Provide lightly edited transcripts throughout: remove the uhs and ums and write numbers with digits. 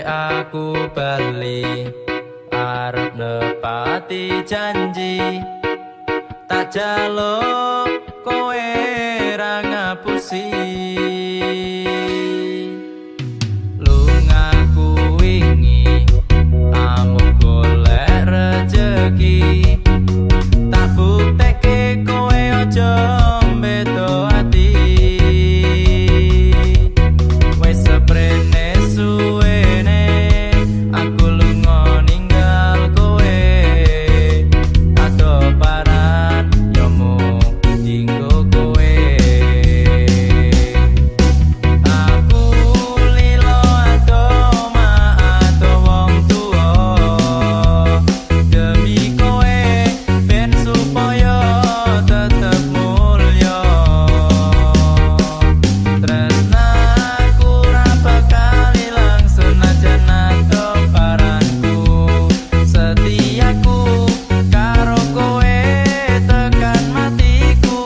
aku bali arep nepati janji tak jaluk kowe ra ngapusi lungaku wingi amuk golek rejeki tak buktekke kowe aja mbedo ati wis seprene suwene aku lunga ninggal kowe ado paran yomu dinggo kowe aku lilo ado ma ado wong tuwa demi kowe ben supaya tetep mulya tresnaku ra bakal ilang senajan ado paranku setiaku karo kowe tekan matiku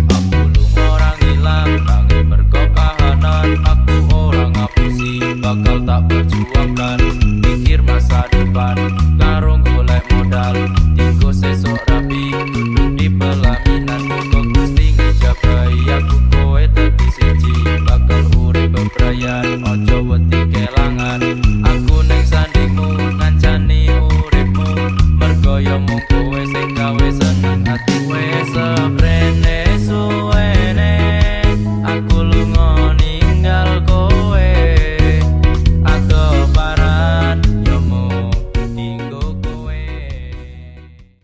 aku lunga ora ngilang nanging mergo kahanan aku ora ngapusi bakal tak perjuangkan mikir masa depan